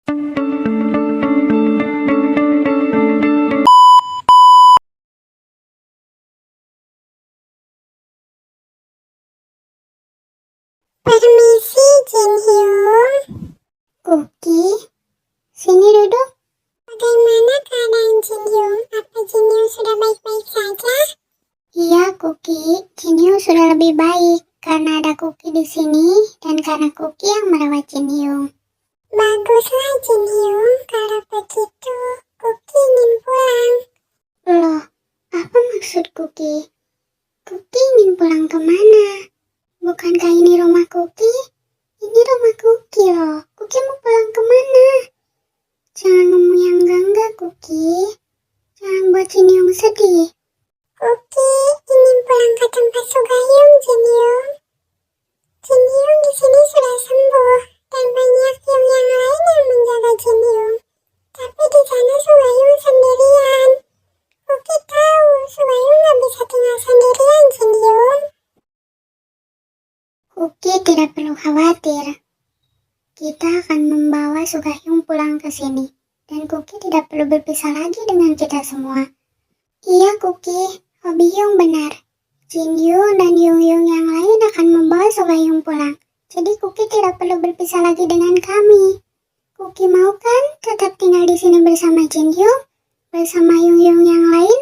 Permisi, Jin Hyung. Kuki, sini duduk. Bagaimana keadaan Jin Hyung? Apa Jin Hyung sudah baik-baik saja? Iya, Kuki, Jin Hyung sudah lebih baik karena ada Kuki di sini dan karena Kuki yang merawat Jin Hyung. Baguslah Jin Hyung, kalau begitu Kuki ingin pulang. Loh, apa maksud Kuki? Kuki ingin pulang kemana? Bukankah ini rumah Kuki? Ini rumah Kuki loh. Kuki mau pulang kemana? Jangan ngomong yang enggak, Kuki. Jangan buat Jin Hyung sedih. Kuki ingin pulang ke tempat Sugahyung, Jin Hyung. Jin Hyung di sini sudah sembuh dan banyak Hyung yang lain yang menjaga Jin Hyung. Tapi di sana Sugahyung sendirian. Kuki tahu Sugahyung gak bisa tinggal sendirian, Jin Hyung. Kuki tidak perlu khawatir. Kita akan membawa Sugahyung pulang ke sini. Dan Kuki tidak perlu berpisah lagi dengan kita semua. Iya, Kuki. Hobi Hyung benar. Jin Hyung dan Hyung yang lain akan membawa Sugahyung pulang. Jadi Kuki tidak perlu berpisah lagi dengan kami. Kuki mau kan tetap tinggal di sini bersama Jin Hyung, bersama Hyung yang lain,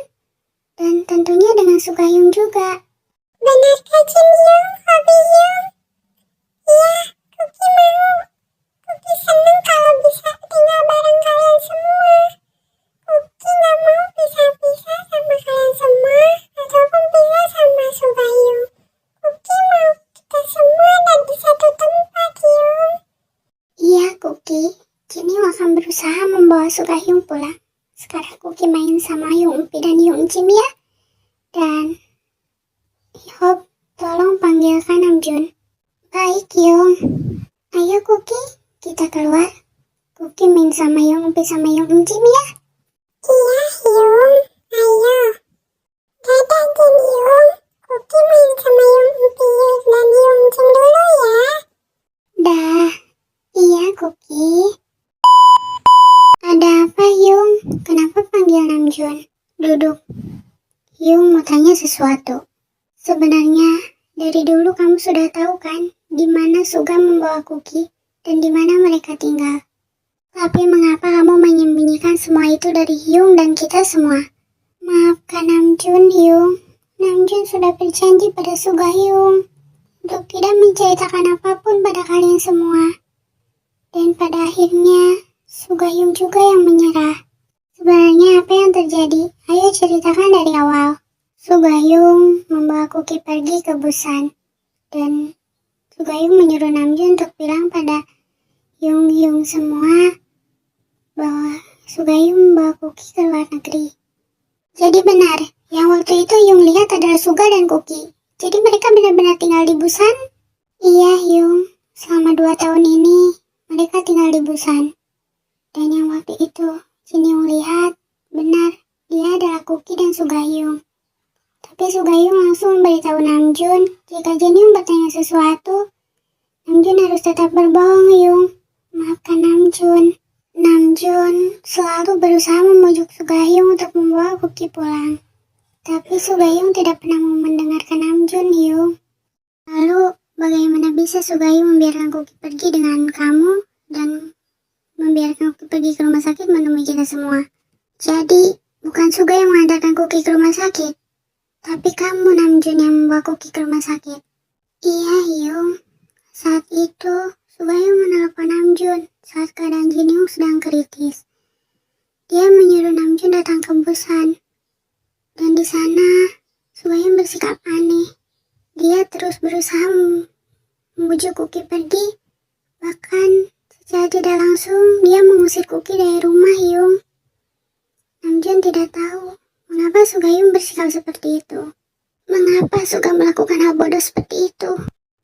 dan tentunya dengan Sugahyung juga. Benarkah Jin Hyung, Hobi Hyung? Iya, Kuki mau. Kuki senang kalau bisa tinggal bareng kalian semua. Kuki gak mau pisah-pisah sama kalian semua ataupun pisah sama Sugahyung. Kuki mau kita semua ada di satu tempat, Hyung. Iya, Kuki. Jin Hyung akan berusaha membawa Sugahyung pulang. Sekarang Kuki main sama Hyung Upi dan Hyung Jim ya. Dan Hop, tolong panggilkan Namjoon. Baik, Hyung. Ayo, Kuki. Kita keluar. Kuki main sama Hyung Upi sama Hyung Jim ya. Iya, Hyung. Ayo. Dadah, Jin Hyung. Kuki main sama Hyung Upi dan Hyung Jim dulu ya. Dah. Iya, Kuki. Ada apa, Hyung? Kenapa panggil Namjoon? Duduk. Hyung mau tanya sesuatu. Sebenarnya, dari dulu kamu sudah tahu kan di mana Suga membawa Kuki dan di mana mereka tinggal. Tapi mengapa kamu menyembunyikan semua itu dari Hyung dan kita semua? Maafkan Namjoon, Hyung. Namjoon sudah berjanji pada Suga Hyung untuk tidak menceritakan apapun pada kalian semua. Dan pada akhirnya, Suga Hyung juga yang menyerah. Sebenarnya apa yang terjadi? Ayo ceritakan dari awal. Sugahyung membawa Kuki pergi ke Busan. Dan Sugahyung menyuruh Namjoon untuk bilang pada Hyung semua bahwa Sugahyung membawa Kuki ke luar negeri. Jadi benar, yang waktu itu Hyung lihat adalah Suga dan Kuki. Jadi mereka benar-benar tinggal di Busan? Iya, Hyung. Selama 2 tahun ini, mereka tinggal di Busan. Dan yang waktu itu, Jin Hyung lihat, benar, dia adalah Kuki dan Sugahyung. Tapi Sugahyung langsung memberitahu Namjoon, jika Jin Hyung bertanya sesuatu, Namjoon harus tetap berbohong, Hyung. Maafkan Namjoon. Namjoon selalu berusaha membujuk Sugahyung untuk membawa Kuki pulang. Tapi Sugahyung tidak pernah mau mendengarkan Namjoon, Hyung. Lalu, bagaimana bisa Sugahyung membiarkan Kuki pergi dengan kamu dan membiarkan Kuki pergi ke rumah sakit menemui kita semua? Jadi, bukan Suga yang mengantarkan Kuki ke rumah sakit. Tapi kamu, Namjoon, yang membawa Kuki ke rumah sakit. Iya, Hyung. Saat itu, Sugahyung menelepon Namjoon saat keadaan Jin Hyung sedang kritis. Dia menyuruh Namjoon datang ke Busan. Dan di sana, Sugahyung bersikap aneh. Dia terus berusaha membujuk Kuki pergi. Bahkan, secara tidak langsung, dia mengusir Kuki dari rumah, Hyung. Namjoon tidak tahu mengapa Sugahyung bersikap seperti itu. Mengapa Suga melakukan hal bodoh seperti itu?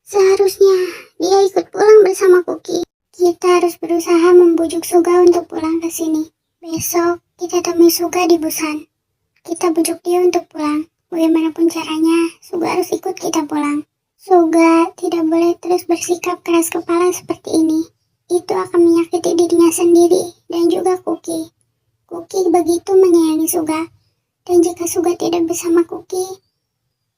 Seharusnya dia ikut pulang bersama Kuki. Kita harus berusaha membujuk Suga untuk pulang ke sini. Besok kita temui Suga di Busan. Kita bujuk dia untuk pulang. Bagaimanapun caranya, Suga harus ikut kita pulang. Suga tidak boleh terus bersikap keras kepala seperti ini. Itu akan menyakiti dirinya sendiri, Suga. Dan jika Suga tidak bersama Kuki,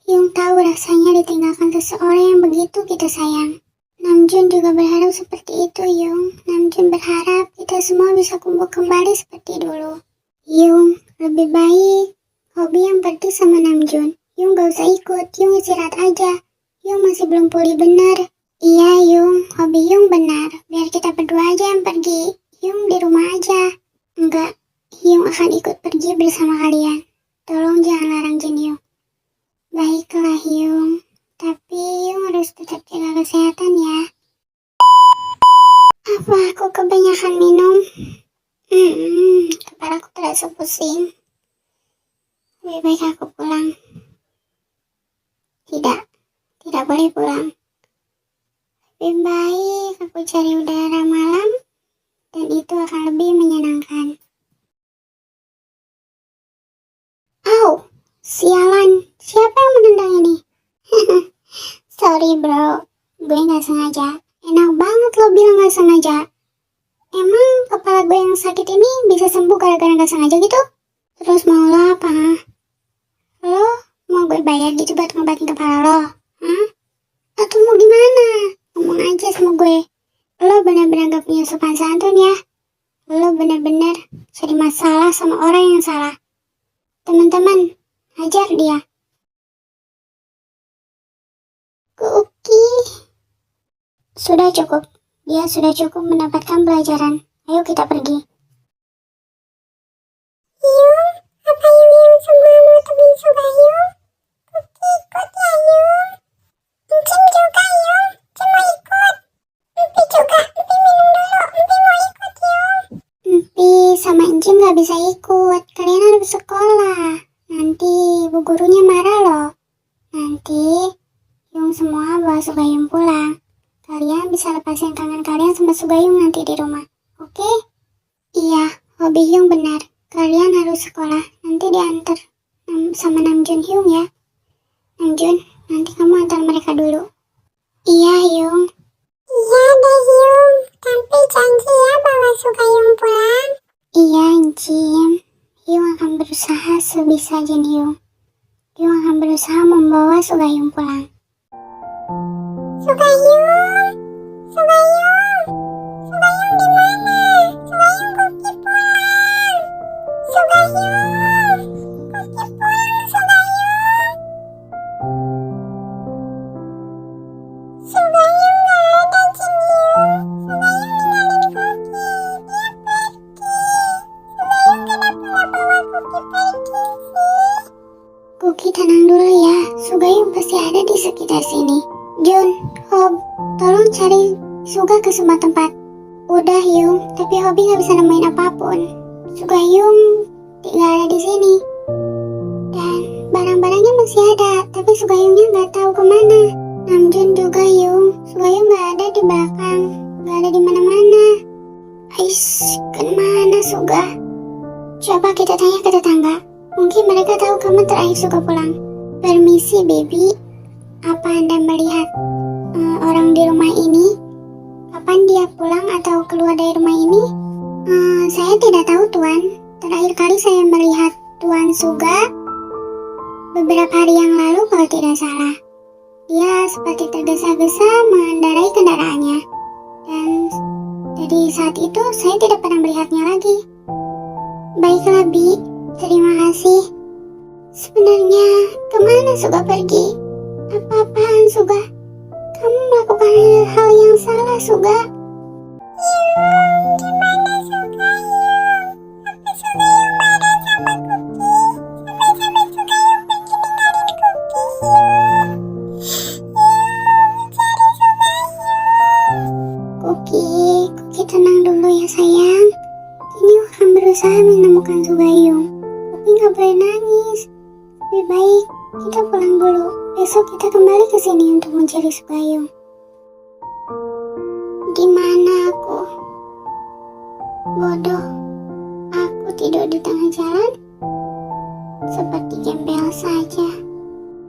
Hyung tahu rasanya ditinggalkan seseorang yang begitu kita sayang. Namjoon juga berharap seperti itu, Hyung. Namjoon berharap kita semua bisa kumpul kembali seperti dulu. Hyung, lebih baik Hobi yang pergi sama Namjoon. Hyung gak usah ikut, Hyung istirahat aja. Hyung masih belum pulih benar. Iya Hyung, hobi Hyung benar. Biar kita berdua aja yang pergi. Hyung di rumah aja. Enggak, Hyung akan ikut pergi bersama kalian. Tolong jangan larang Jin Hyung. Baiklah Hyung, tapi Hyung harus tetap jaga kesehatan ya. Apa aku kebanyakan minum? Kepalaku terasa pusing. Lebih baik aku pulang. Tidak boleh pulang. Lebih baik aku cari udara malam, dan itu akan lebih menyenangkan. Au, sialan, siapa yang menendang ini? Sorry bro, gue gak sengaja. Enak banget lo bilang gak sengaja. Emang kepala gue yang sakit ini bisa sembuh gara-gara gak sengaja gitu? Terus mau lo apa? Lo mau gue bayar gitu buat ngobatin kepala lo? Atau mau gimana? Ngomong aja sama gue. Lo benar-benar gak punya sopan santun ya. Lo benar-benar cari masalah sama orang yang salah. Teman-teman, hajar dia. Kuki. Sudah cukup. Dia sudah cukup mendapatkan pelajaran. Ayo kita pergi. Hyung, apa Hyung semua mau tebing Suga Hyung? Kuki ikut ya Hyung. Jim juga Hyung, Jim mau ikut. Empi juga, Empi minum dulu, Empi mau ikut Hyung. Empi sama Jim gak bisa ikut. Kalian harus sekolah. Nanti bu gurunya marah loh. Nanti Hyung semua bawa Sugayung pulang. Kalian bisa lepasin kangen kalian sama Sugayung nanti di rumah. Oke? Iya, hobi Hyung benar. Kalian harus sekolah. Nanti diantar sama Namjoon Hyung ya. Namjoon, nanti kamu antar mereka dulu. Iya Hyung. Iya deh Hyung, tapi janji ya bawa Sugayung pulang. Iya Jim. Hyung akan berusaha sebisa Jin Hyung. Hyung akan berusaha membawa Sugayung pulang. Sugayung, Sugayung, Sugayung di mana? Sugayung Kuki pulang. Sugayung, Kuki pulang Sugayung. Sugayung gak ada Jin Hyung. Sugayung ninggalin Kuki, dia pergi. Sugayung kenapa gak bawa Kuki pergi sih? Kuki tenang dulu ya. Sugayung pasti ada di sekitar sini. Jun, Hob, tolong cari Suga ke semua tempat. Udah Hyung, tapi Hobi gak bisa nemuin apapun. Sugayung tidak ada di sini. Dan barang-barangnya masih ada, tapi Sugayungnya gak tahu kemana. Namjoon juga Hyung, Sugayung gak ada di belakang, gak ada di mana-mana. Ais, kemana Suga? Coba kita tanya ke tetangga. Mungkin mereka tahu kapan terakhir Suga pulang. Permisi baby. Apa Anda melihat orang di rumah ini? Kapan dia pulang atau keluar dari rumah ini? Saya tidak tahu Tuan. Terakhir kali saya melihat Tuan Suga beberapa hari yang lalu kalau tidak salah. Dia seperti tergesa-gesa mengendarai kendaraannya. Dan dari saat itu saya tidak pernah melihatnya lagi. Baiklah Bi, terima kasih. Sebenarnya kemana Suga pergi? Apa-apaan Suga? Kamu melakukan hal yang salah Suga. Hyung, gimana Sugayung? Apa Sugayung marah sama Kuki? Sampai Sugayung pergi ninggalin Kuki Hyung. Hyung, cari Sugayung. Kuki tenang dulu ya sayang. Ini akan berusaha menemukan Sugayung. Kuki gak boleh nangis. Lebih baik kita pulang dulu. Besok kita kembali ke sini untuk mencari Sugayung. Di mana aku? Bodoh. Aku tidur di tengah jalan. Seperti gembel saja.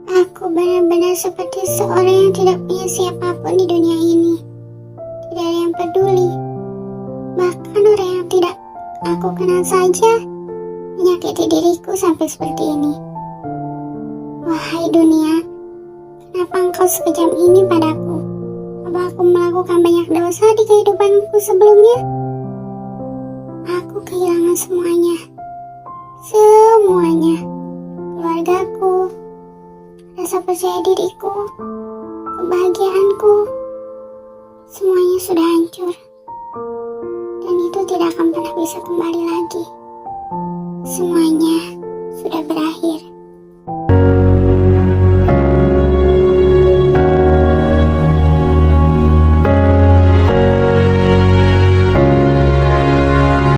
Aku benar-benar seperti seorang yang tidak punya siapapun di dunia ini. Tidak ada yang peduli. Bahkan orang yang tidak aku kenal saja menyakiti diriku sampai seperti ini. Wahai dunia, kenapa engkau sekejam ini padaku? Apa aku melakukan banyak dosa di kehidupanku sebelumnya? Aku kehilangan semuanya. Semuanya. Keluargaku, rasa percaya diriku, kebahagiaanku, semuanya sudah hancur. Dan itu tidak akan pernah bisa kembali lagi. Semuanya